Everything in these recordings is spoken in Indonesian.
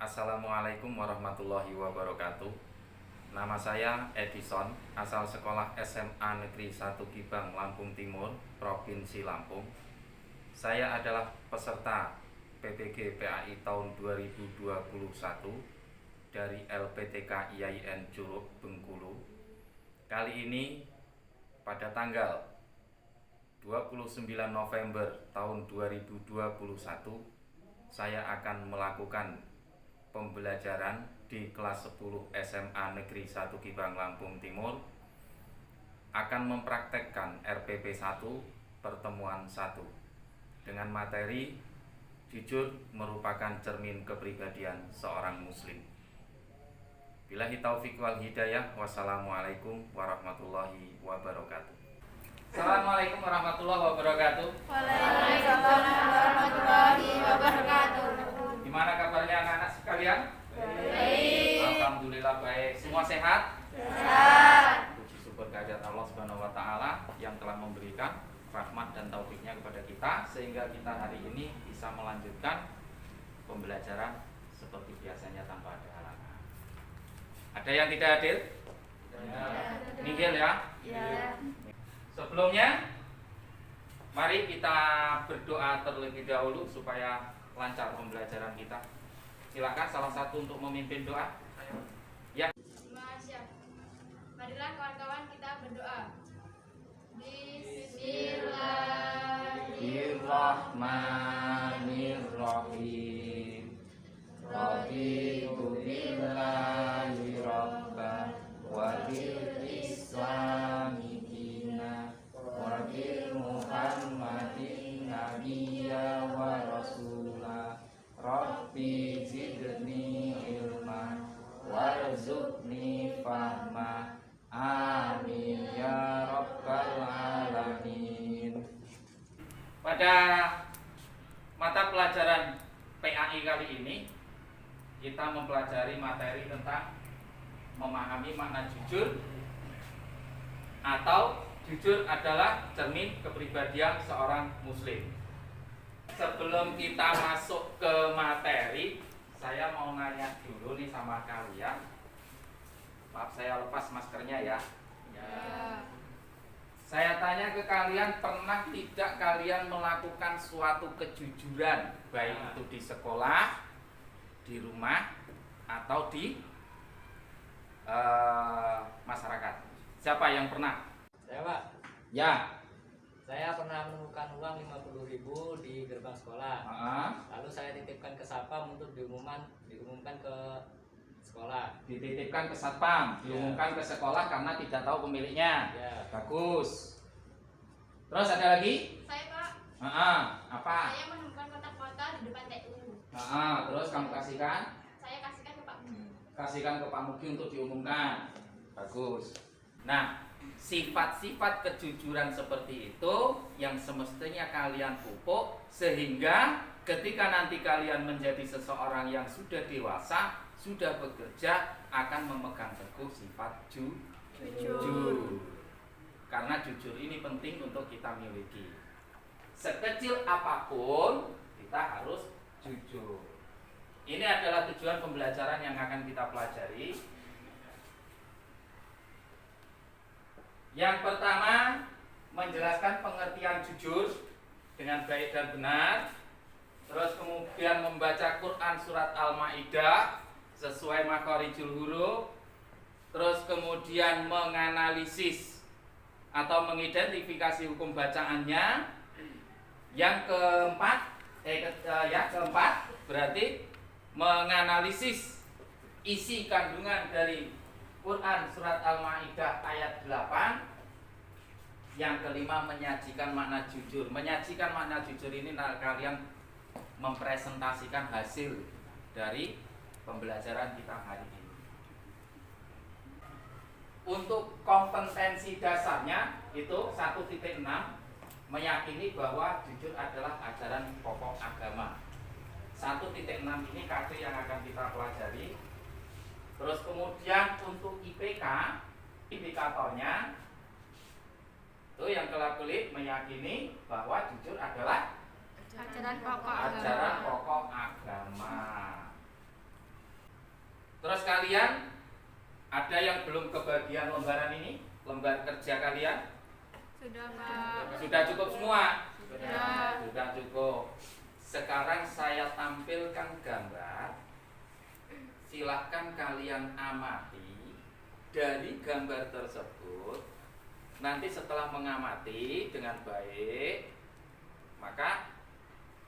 Assalamualaikum warahmatullahi wabarakatuh. Nama saya Edison, asal sekolah SMA Negeri 1 Gibang, Lampung Timur, Provinsi Lampung. Saya adalah peserta PPG PAI tahun 2021 dari LPTK IAIN Curug, Bengkulu. Kali ini pada tanggal 29 November tahun 2021 saya akan melakukan pembelajaran di kelas 10 SMA Negeri 1 Gibang, Lampung Timur, akan mempraktekkan RPP 1 pertemuan 1 dengan materi jujur merupakan cermin kepribadian seorang muslim. Billahi taufiq wal hidayah. Wassalamualaikum warahmatullahi wabarakatuh. Assalamualaikum warahmatullahi wabarakatuh. Waalaikumsalam warahmatullahi wabarakatuh. Gimana kabarnya anak-anak sekalian? Baik. Alhamdulillah baik. Semua sehat? Sehat. Puji syukur kehadirat Allah Subhanahu wa taala yang telah memberikan rahmat dan taufiknya kepada kita sehingga kita hari ini bisa melanjutkan pembelajaran seperti biasanya tanpa ada halangan. Ada yang tidak hadir? Nihil ya? Ya. Sebelumnya mari kita berdoa terlebih dahulu supaya lancar pembelajaran kita. Silakan salah satu untuk memimpin doa. Ya. Masya. Marilah kawan-kawan kita berdoa. Bismillahirrahmanirrahim. Raditu billahi rabban wa bil islami dina wa bil muhammadin nabiyya wa rasulah. Rabbi zidni ilma warzuqni fahma. Amin ya rabbal alamin. Pada mata pelajaran PAI kali ini kita mempelajari materi tentang memahami makna jujur, atau jujur adalah cermin kepribadian seorang muslim. Sebelum kita masuk ke materi, saya mau nanya dulu nih sama kalian. Maaf saya lepas maskernya ya. Saya tanya ke kalian, pernah tidak kalian melakukan suatu kejujuran, baik itu di sekolah, di rumah, atau di masyarakat? Siapa yang pernah? Saya Pak, Ya. saya pernah menemukan uang 50.000 di gerbang sekolah. Lalu saya titipkan ke satpam untuk diumumkan ke sekolah. Dititipkan ke satpam, diumumkan ke sekolah karena tidak tahu pemiliknya. Ya. Bagus. Terus ada lagi? Saya Pak, Apa? saya menemukan kotak-kotak di depan TU. Terus kamu kasihkan? Saya kasihkan ke Pak Mugi. Kasihkan ke Pak Mugi untuk diumumkan. Bagus. Nah, sifat-sifat kejujuran seperti itu yang semestinya kalian pupuk sehingga ketika nanti kalian menjadi seseorang yang sudah dewasa, sudah bekerja, akan memegang teguh sifat jujur. Karena jujur ini penting untuk kita miliki. Sekecil apapun kita harus jujur. Ini adalah tujuan pembelajaran yang akan kita pelajari. Yang pertama, menjelaskan pengertian jujur dengan baik dan benar. Terus kemudian membaca Quran surat Al-Maidah sesuai makhorijul huruf. Terus kemudian menganalisis atau mengidentifikasi hukum bacaannya. Yang keempat berarti menganalisis isi kandungan dari Quran surat Al-Maidah ayat 8. Yang kelima, menyajikan makna jujur. Menyajikan makna jujur ini kalian mempresentasikan hasil dari pembelajaran kita hari ini. Untuk kompetensi dasarnya itu 1.6, meyakini bahwa jujur adalah ajaran pokok agama. 1.6 ini KD yang akan kita pelajari. Terus kemudian untuk IPK, indikatornya itu yang kelap-kelip meyakini bahwa jujur adalah Ajaran pokok ajaran pokok agama. Terus kalian ada yang belum kebagian lembaran ini? Lembar kerja kalian? Sudah, Pak. Sudah cukup semua? Sudah. Sudah cukup. Sekarang saya tampilkan gambar. Silahkan kalian amati. Dari gambar tersebut, nanti setelah mengamati dengan baik, maka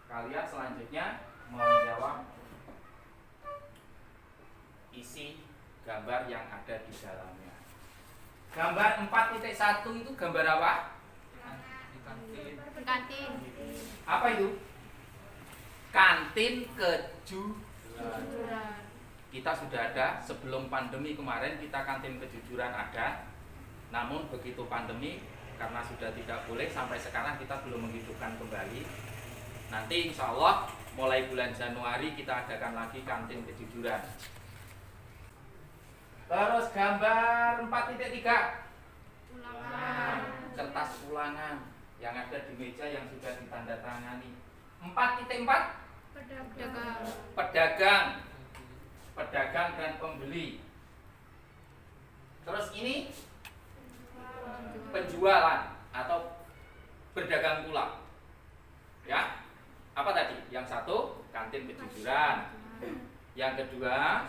kalian selanjutnya menjawab isi gambar yang ada di dalamnya. Gambar 4.1 itu gambar apa? Kantin. Apa itu? Kantin kejujuran. Kita sudah ada sebelum pandemi kemarin, kita kantin kejujuran ada. Namun begitu pandemi, karena sudah tidak boleh, sampai sekarang kita belum menghidupkan kembali. Nanti insya Allah mulai bulan Januari kita adakan lagi kantin kejujuran. Terus gambar 4.3, Ulangan. kertas ulangan yang ada di meja yang sudah ditandatangani. 4.4, Pedagang. pedagang dan pembeli. Terus ini penjualan atau berdagang pula. Ya, apa tadi? Yang satu kantin kejujuran, yang kedua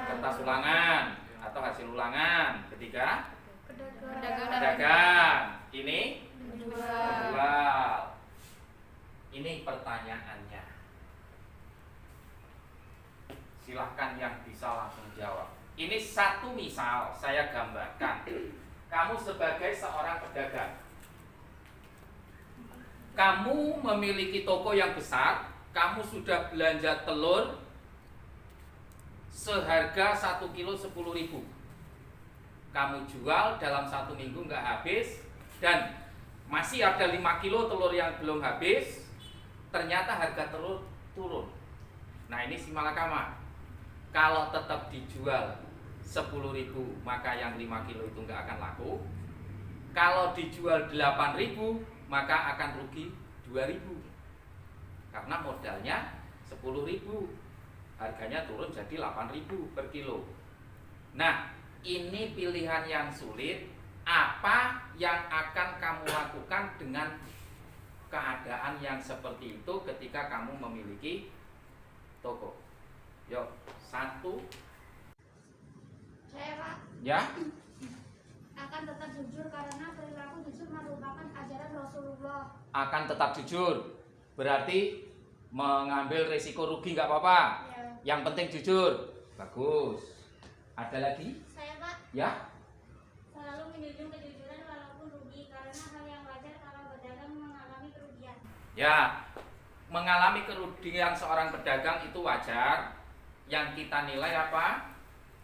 kertas ulangan atau hasil ulangan, ketiga pedagang, ini penjual. Ini pertanyaannya. Silahkan yang bisa langsung jawab. Ini satu misal saya gambarkan. Kamu sebagai seorang pedagang, kamu memiliki toko yang besar, kamu sudah belanja telur seharga 1 kilo 10.000. Kamu jual dalam 1 minggu nggak habis, dan masih ada 5 kilo telur yang belum habis. Ternyata harga telur turun. Nah, ini si malakama. Kalau tetap dijual 10.000, maka yang 5 kilo itu nggak akan laku. Kalau dijual 8.000, maka akan rugi 2.000. Karena modalnya 10.000, harganya turun jadi 8.000 per kilo. Nah, ini pilihan yang sulit. Apa yang akan kamu lakukan dengan keadaan yang seperti itu ketika kamu memiliki toko? Yuk, 1. Saya, Pak, Ya, akan tetap jujur karena perilaku jujur merupakan ajaran Rasulullah. akan tetap jujur. Berarti mengambil risiko rugi nggak apa-apa. Ya. Yang penting jujur. Bagus. Ada lagi? Saya, Pak, Ya. selalu menjunjung kejujuran walaupun rugi karena hal yang wajar kalau pedagang mengalami kerugian. Ya, mengalami kerugian seorang pedagang itu wajar. Yang kita nilai apa?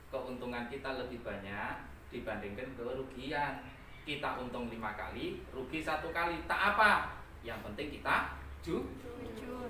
Keuntungan kita lebih banyak dibandingkan kerugian. Kita untung 5 kali, rugi 1 kali. Tak apa. Yang penting kita jujur.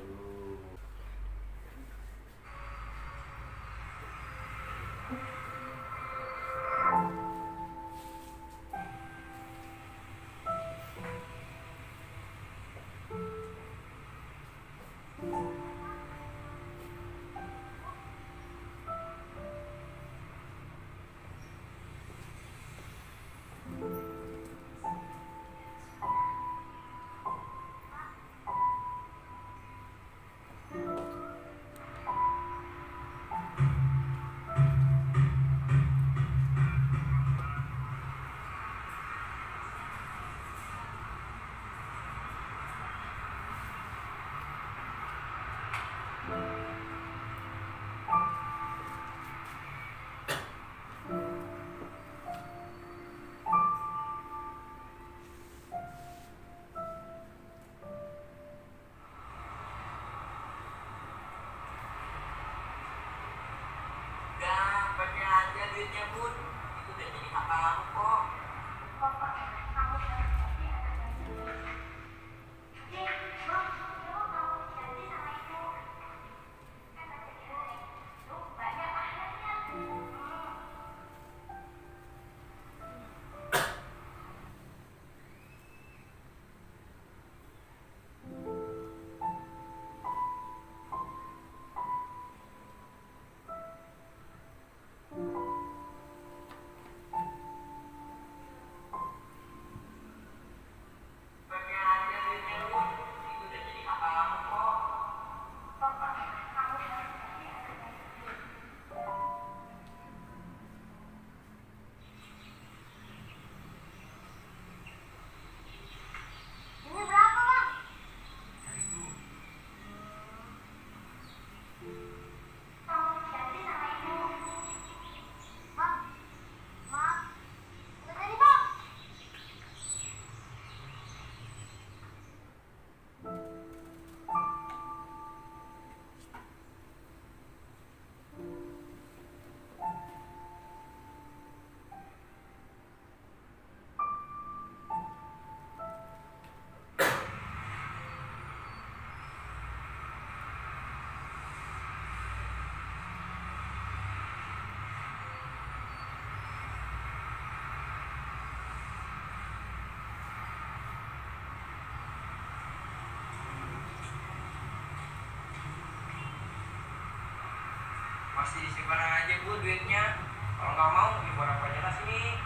Masih disimpan aja bu duitnya. Kalau nggak mau ibu anak pacar sini.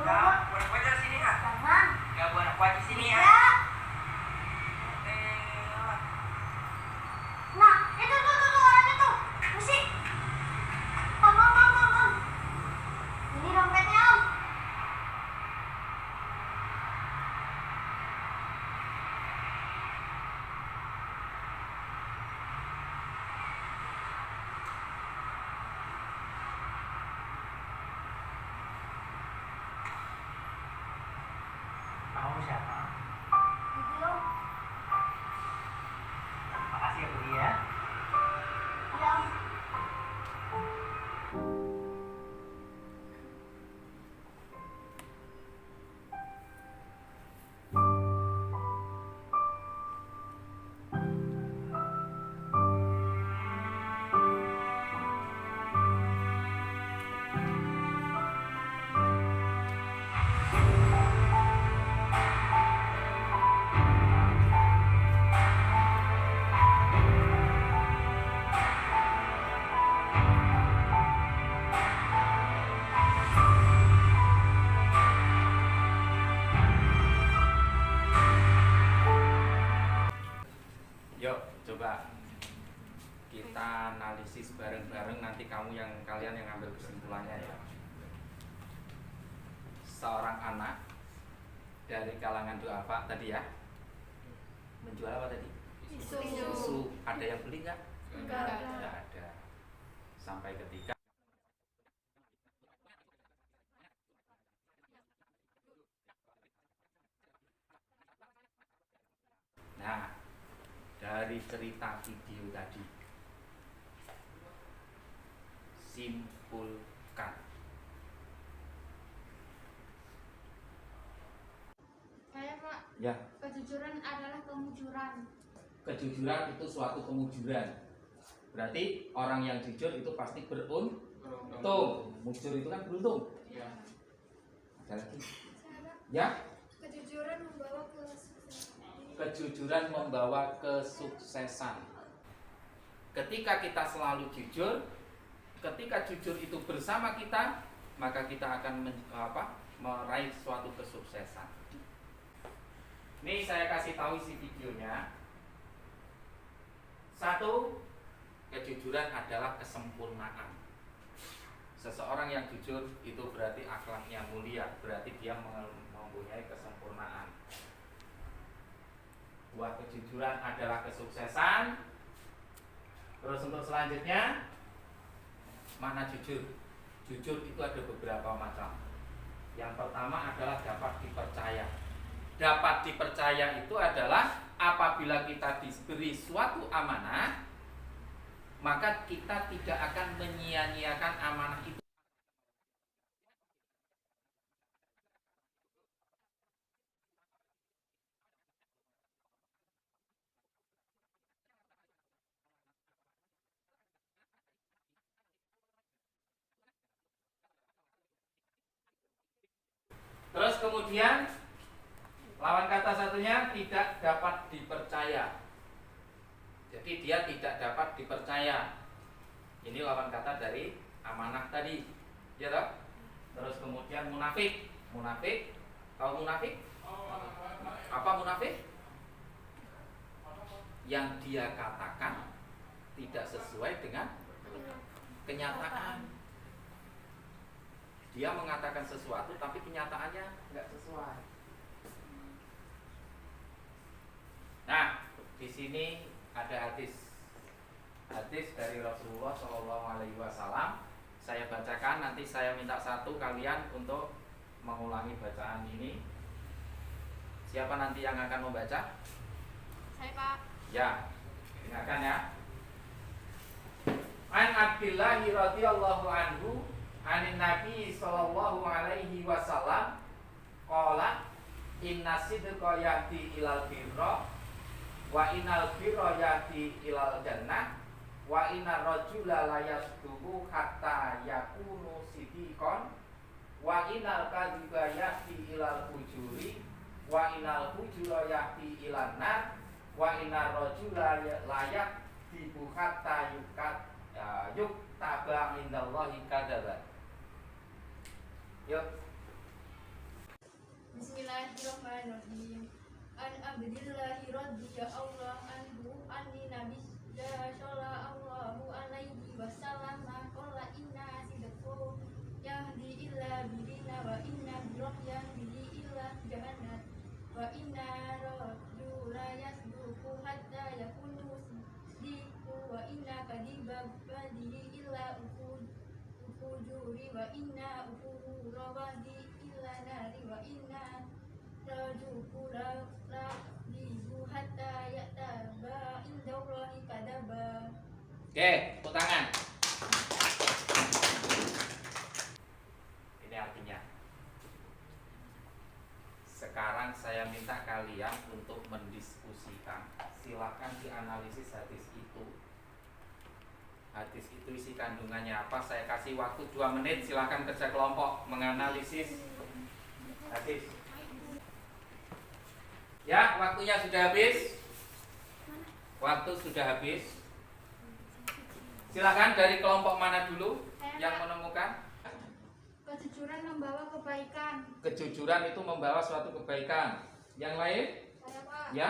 Ya, bu anak pacar sini ya. Ya bu anak pacar sini ya. Nah, itu tuh orangnya tuh. Musik. Om. Ini dompetnya, Om. Kamu siapa? Gitu, Om. Makasih ya bu ya. Iya, Om. Yuk, coba kita analisis bareng-bareng, nanti kalian yang ambil kesimpulannya ya. Seorang anak dari kalangan duafa tadi ya, menjual apa tadi? Susu. Ada yang beli nggak? Nggak ada. Sampai ketika nah, dari cerita video tadi, simpulkan. Saya Pak, Ya, kejujuran adalah kemujuran. kejujuran itu suatu kemujuran. Berarti orang yang jujur itu pasti beruntung. Mujur itu kan beruntung. Ada lagi? Ya, Kejujuran membawa kesuksesan. kejujuran membawa kesuksesan. Ketika kita selalu jujur, ketika jujur itu bersama kita, maka kita akan meraih suatu kesuksesan. Ini saya kasih tahu isi videonya. 1. Kejujuran adalah kesempurnaan. Seseorang yang jujur itu berarti akhlaknya mulia, berarti dia mempunyai kesempurnaan. 2. Kejujuran adalah kesuksesan. Terus untuk selanjutnya, mana jujur? Jujur itu ada beberapa macam. Yang pertama adalah dapat dipercaya. Dapat dipercaya itu adalah apabila kita diberi suatu amanah, maka kita tidak akan menyia-nyiakan amanah itu. Terus kemudian lawan kata satunya tidak dapat dipercaya. Jadi dia tidak dapat dipercaya. Ini lawan kata dari amanah tadi, ya toh? Terus kemudian munafik. Munafik, tahu munafik? Apa munafik? Yang dia katakan tidak sesuai dengan kenyataan. Dia mengatakan sesuatu tapi kenyataannya nggak sesuai. Nah, di sini ada hadis dari Rasulullah SAW. Saya bacakan, nanti saya minta satu kalian untuk mengulangi bacaan ini. Siapa nanti yang akan membaca? Saya Pak. Ya, dengarkan ya. An Abdillah radhiyallahu anhu anin Nabi sallallahu alaihi wasallam qala inna sidqa yahdi ilal birra wa innal birra yahdi ilal jannah wa innar rajula la yasduqu hatta yakunu sidiqan wa innal kadhiba yahdi ilal fujuri wa innal fujura yahdi ilan nar wa innar rajula la yahdi hatta Ya, yuk taba indallahi kadzaba. Yuk. Bismillahirrahmanirrahim. An abdillahi radhiya Allah anhu anni nabiyya sallallahu alaihi wasallam qala inna sidqu yahdi illa bidina wa inna birahyan bihi illa jahannam wa inna rajula yasduqu hatta yakunu siddiqu wa inna kadiba badihi illa ufujuri wa inna ufurrawadi illa nari wa inna rajuku la dibu hatta ya'taba indallahi kadaba. Oke, tepuk tangan. Ini artinya. Sekarang saya minta kalian untuk mendiskusikan. Silakan dianalisis hadis itu. Hadis itu isi kandungannya apa? Saya kasih waktu 2 menit. Silakan kerja kelompok menganalisis hadis. Ya, waktunya sudah habis. Waktu sudah habis. Silakan dari kelompok mana dulu yang menemukan? Kejujuran membawa kebaikan. Kejujuran itu membawa suatu kebaikan. Yang lain? Saya Pak. Ya?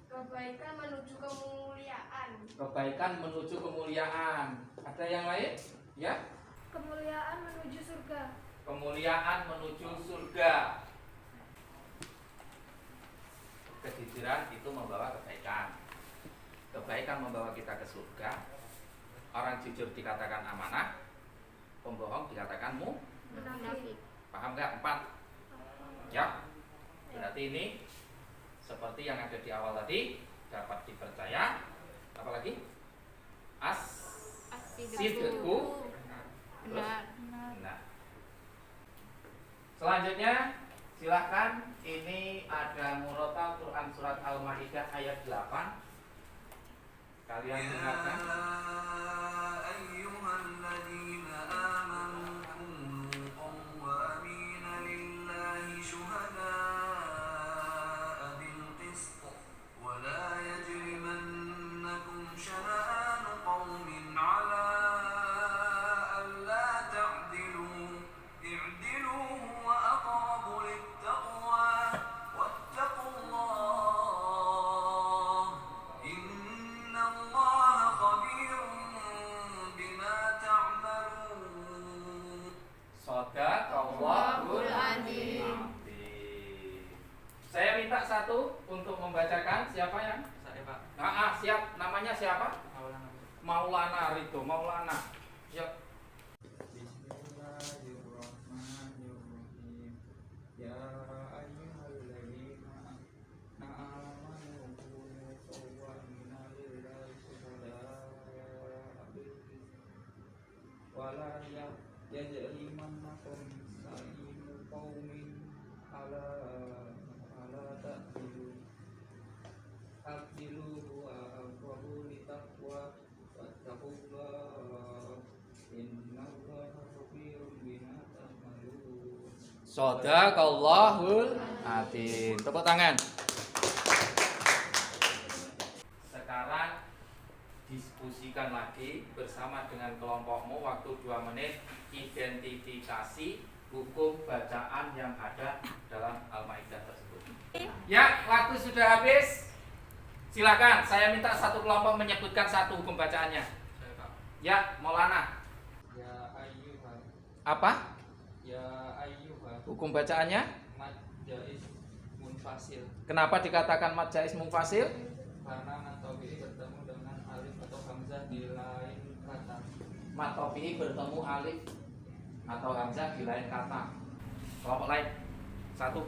Kebaikan menuju kemuliaan. Kebaikan menuju kemuliaan. Ada yang lain? Ya? Kemuliaan menuju surga. Kemuliaan menuju surga. Kejujuran itu membawa kebaikan. Kebaikan membawa kita ke surga. Orang jujur dikatakan amanah. Pembohong dikatakan Munafik. Paham nggak? 4. Ya. Berarti ini seperti yang ada di awal tadi, dapat dipercaya. Apalagi? Sidqu. Benar. Nah. Selanjutnya silakan, ini ada murotal Quran surat Al-Maidah ayat 8. Kalian dengarkan. ayyuhalladzina amanu kunu qawwamina lillahi syuhada'a bil qist wa la yajrimannakum shana'anu qawmin 'ala alla ta'dilu i'dilu huwa aqrabu lit-taqwa wattaqullah innallaha khabirun bima ta'malun. Shadaqallahul adzim. Saya minta satu untuk membacakan. Siapa yang? Saya Pak. Siap. Namanya siapa? Maulana Ridho. Maulana. Siap. Bismillahirrahmanirrahim. Ya ayyuhalladzina amanu kunu qawwamina lillahi syuhada'a bil qist wa la yajrimannakum sa'inu qaumin ala ta'dilu huwa aqrabu littaqwa wattaqullah innallaha khabirun bima ta'malun. Shadaqallahul adzim. Tepuk tangan. Sekarang diskusikan lagi bersama dengan kelompokmu waktu 2 menit. Identifikasi hukum bacaan yang ada dalam Al-Maidah tersebut. Ya, waktu sudah habis. Silakan, saya minta satu kelompok menyebutkan satu hukum bacaannya. Saya Pak. Ya, Maulana. Ya ayyuhal Apa ya ayyuhal hukum bacaannya? mad jaiz munfasil, Kenapa dikatakan mad jaiz munfasil? karena mad tabi'i bertemu dengan alif atau hamzah di lain kata. Mad tabi'i bertemu alif atau hamzah di lain kata. Kelompok lain. Satu.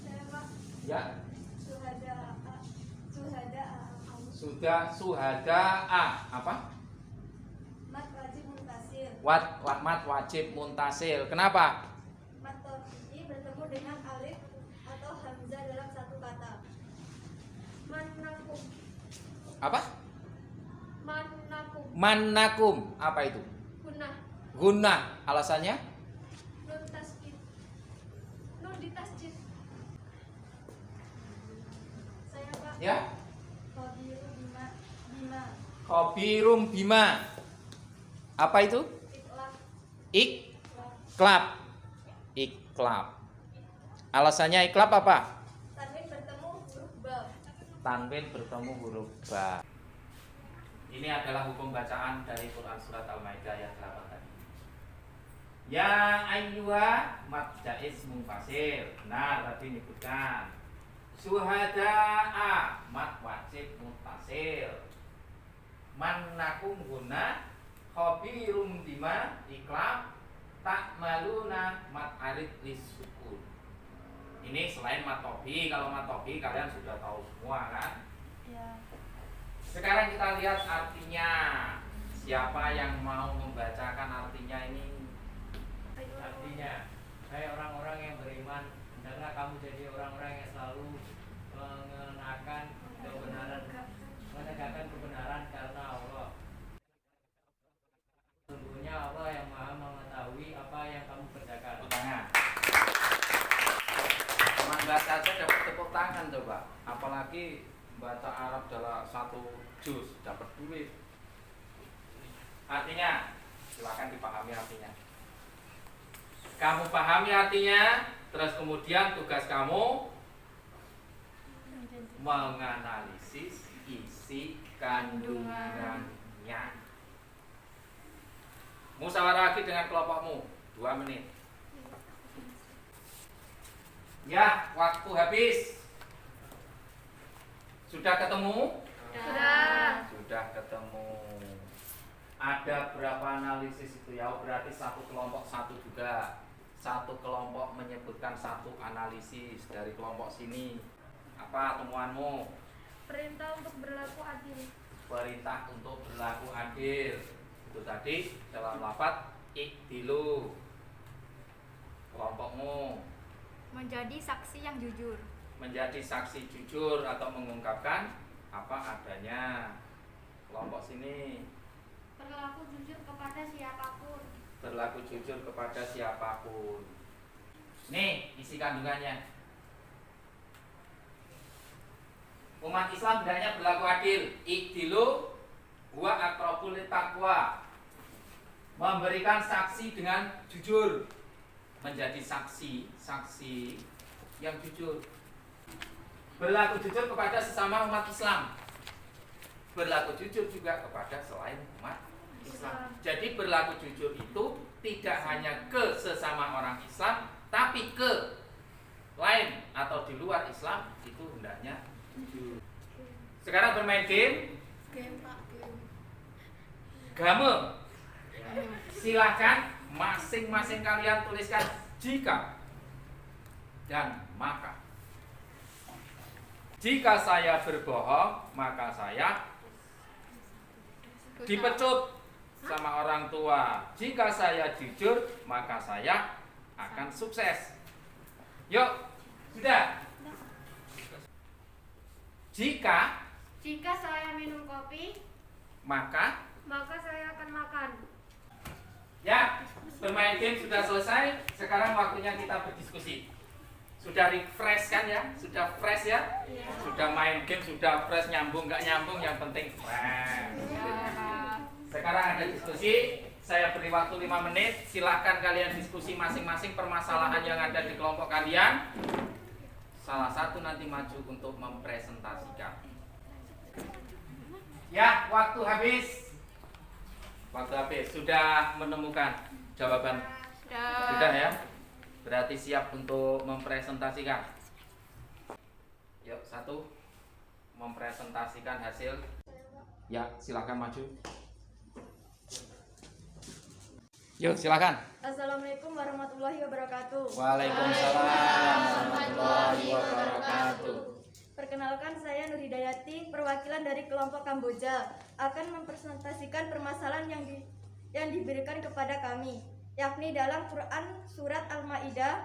Saya Pak. Ya. Suhada. Suhada'a. Apa? Mat wajib muntasil. Mad wajib muntasil. Kenapa? Mat tabi'i bertemu dengan alif atau hamzah dalam satu kata. Mannakum. Apa? Mannakum. Mannakum. Apa itu? Gunnah. Gunnah. Alasannya? Nun tasjid. Nun ditasjid. Saya Pak. Ya. Khabiru bima. Khobirum bima. Apa itu? Iklab. Iklab. Alasannya iklab apa? Tanwin bertemu huruf ba. Tanwin bertemu huruf ba. Ini adalah hukum bacaan dari Quran surat Al-Maidah ayat 8 tadi. Ya ayyuha mad jaiz munfasil. Nah, tadi menyebutkan syuhada'a mad wajib muttasil. Mannakum guna khabirum bima iklab ta'maluna mad alif lisukun. Ini selain matobi, kalau matobi kalian sudah tahu semua kan? Ya. Sekarang kita lihat artinya. Siapa yang mau membacakan artinya ini? Artinya, hai orang-orang yang beriman, hendaklah kamu jadi orang-orang yang selalu mengenakan kebenaran, menegakkan kebenaran karena Allah. Sesungguhnya Allah yang Maha mengetahui apa yang kamu kerjakan. Tepuk tangan. Cuma baca aja dapat tepuk tangan coba. Apalagi baca Arab dalam satu juz dapat duit. Artinya, silakan dipahami artinya. Kamu pahami artinya, terus kemudian tugas kamu menganalisis isi kandungannya. Musyawarah lagi dengan kelompokmu 2 menit. Ya, waktu habis. Sudah ketemu? Sudah ketemu. Ada berapa analisis itu ya? Berarti satu kelompok satu juga. Satu kelompok menyebutkan satu analisis dari kelompok sini. Apa temuanmu? Perintah untuk berlaku adil. Perintah untuk berlaku adil. Itu tadi dalam lafaz iktilu. Kelompokmu Menjadi saksi yang jujur. menjadi saksi jujur atau mengungkapkan apa adanya. Kelompok sini Berlaku jujur kepada siapapun. berlaku jujur kepada siapapun. Nih isi kandungannya. Umat Islam hendaknya berlaku adil. Iktilu huwa aqrabul taqwa. Memberikan saksi dengan jujur. Menjadi saksi yang jujur. Berlaku jujur kepada sesama umat Islam. Berlaku jujur juga kepada selain umat Islam. Jadi berlaku jujur itu tidak hanya ke sesama orang Islam, tapi ke lain atau di luar Islam itu hendaknya jujur. Sekarang bermain game. Game. Silakan masing-masing kalian tuliskan jika dan maka. Jika saya berbohong, maka saya dipecut sama orang tua. Jika saya jujur, maka saya akan sukses. Yuk, sudah. Jika saya minum kopi, maka saya akan makan. ya, bermain game sudah selesai. Sekarang waktunya kita berdiskusi. Sudah refresh kan ya? Sudah fresh ya? Sudah main game, sudah fresh, nyambung nggak nyambung, yang penting fresh. Sekarang ada diskusi. Saya beri waktu 5 menit. Silahkan kalian diskusi masing-masing permasalahan yang ada di kelompok kalian. Salah satu nanti maju untuk mempresentasikan. Ya, waktu habis. Waktu habis. Sudah menemukan jawaban? Sudah ya? Berarti siap untuk mempresentasikan. Yuk, satu. Mempresentasikan hasil. Ya, silakan maju. Yuk, silakan. Assalamualaikum warahmatullahi wabarakatuh. Waalaikumsalam warahmatullahi wabarakatuh. Perkenalkan, saya Nur Hidayati, perwakilan dari kelompok Kamboja, akan mempresentasikan permasalahan yang diberikan kepada kami, yakni dalam Quran surat Al-Maidah,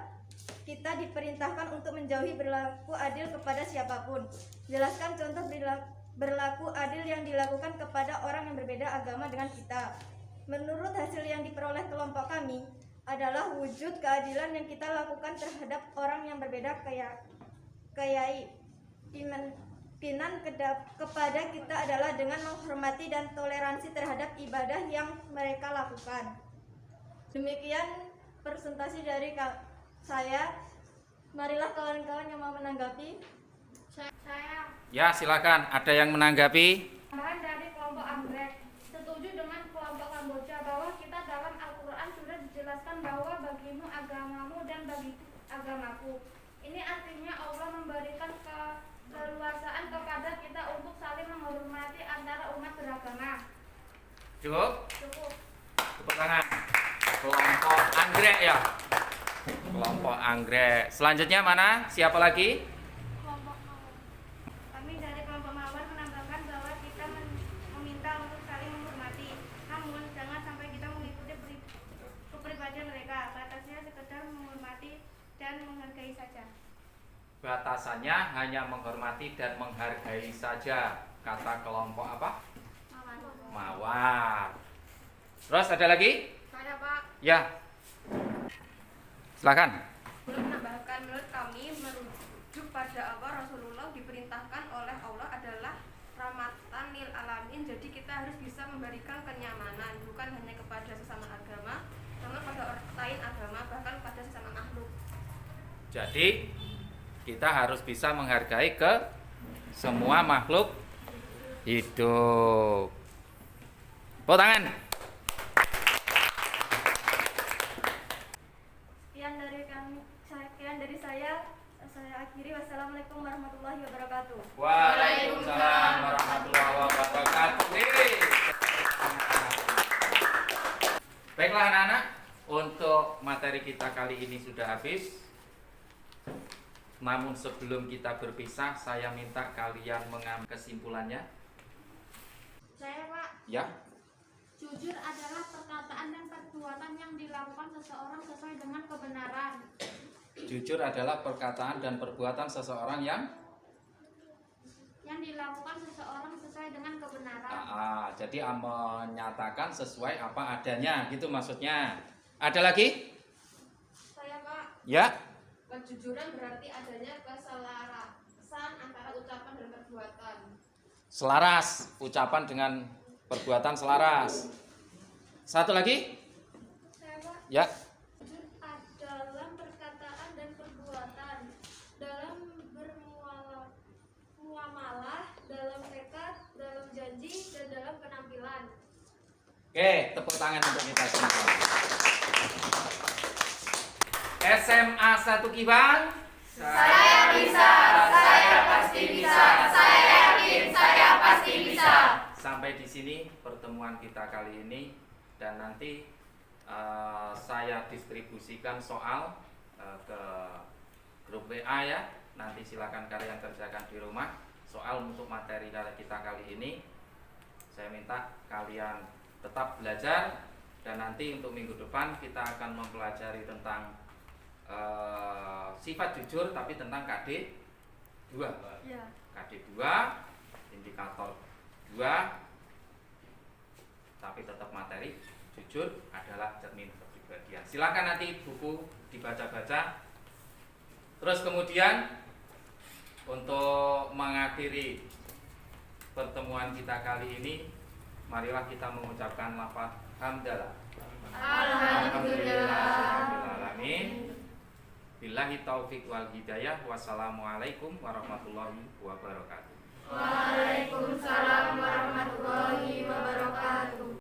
kita diperintahkan untuk menjauhi berlaku adil kepada siapapun. Jelaskan contoh berlaku adil yang dilakukan kepada orang yang berbeda agama dengan kita. Menurut hasil yang diperoleh kelompok kami adalah wujud keadilan yang kita lakukan terhadap orang yang berbeda kepada kita adalah dengan menghormati dan toleransi terhadap ibadah yang mereka lakukan. Demikian presentasi dari saya. Marilah kawan-kawan yang mau menanggapi. Saya Ya, silakan. Ada yang menanggapi? tambahan dari kelompok anggrek. Setuju dengan kelompok Kamboja bahwa kita dalam Al-Quran sudah dijelaskan bahwa bagimu agamamu dan bagiku agamaku. Ini artinya Allah memberikan keleluasaan kepada kita untuk saling menghormati antara umat beragama. Cukup? Cukup. Tepuk tangan. Kelompok anggrek ya. Kelompok anggrek. Selanjutnya mana? Siapa lagi? Kami dari kelompok Mawar menambahkan bahwa kita meminta untuk saling menghormati. Namun jangan sampai kita mengikuti kepribadian mereka. Batasnya sekedar menghormati dan menghargai saja. Batasannya hanya menghormati dan menghargai saja. Kata kelompok apa? Mawar. Terus ada lagi? Saya Pak, Ya. Silakan. boleh menambahkan menurut kami merujuk pada apa Rasulullah diperintahkan oleh Allah adalah rahmatan lil alamin. Jadi kita harus bisa memberikan kenyamanan bukan hanya kepada sesama agama, namun pada orang lain agama, bahkan pada sesama makhluk. Jadi kita harus bisa menghargai ke semua makhluk hidup. Tepuk tangan. Sekian dari saya akhiri. Wassalamualaikum warahmatullahi wabarakatuh. Waalaikumsalam warahmatullahi wabarakatuh. Baiklah anak-anak, untuk materi kita kali ini sudah habis. Namun sebelum kita berpisah, saya minta kalian mengambil kesimpulannya. Saya Pak, Ya, jujur adalah perkataan dan perbuatan yang dilakukan seseorang sesuai dengan kebenaran. jujur adalah perkataan dan perbuatan seseorang yang Dilakukan seseorang sesuai dengan kebenaran. jadi menyatakan sesuai apa adanya, gitu maksudnya. Ada lagi? Saya Pak, Ya. kejujuran berarti adanya keselarasan antara ucapan dan perbuatan. Selaras, ucapan dengan perbuatan selaras. Satu lagi? Saya Pak, Ya. jujur dalam perkataan dan perbuatan, dalam bermuamalah, dalam tekad, dalam janji, dan dalam penampilan. Oke, tepuk tangan untuk kita semua. SMA 1 Kibang. Saya bisa, saya pasti bisa, saya yakin, saya pasti bisa. Sampai di sini pertemuan kita kali ini, dan nanti saya distribusikan soal ke grup WA ya. Nanti silakan kalian kerjakan di rumah. Soal untuk materi kita kali ini, saya minta kalian tetap belajar, dan nanti untuk minggu depan kita akan mempelajari tentang sifat jujur, tapi tentang KD 2. Ya. KD 2, indikator 2, tapi tetap materi jujur adalah cermin kepribadian. Silakan nanti buku dibaca-baca. Terus kemudian untuk mengakhiri pertemuan kita kali ini, marilah kita mengucapkan lafaz hamdalah. Alhamdulillahirrahmanirrahim. Billahi taufik wal hidayah. Wassalamualaikum warahmatullahi wabarakatuh. Waalaikumsalam warahmatullahi wabarakatuh.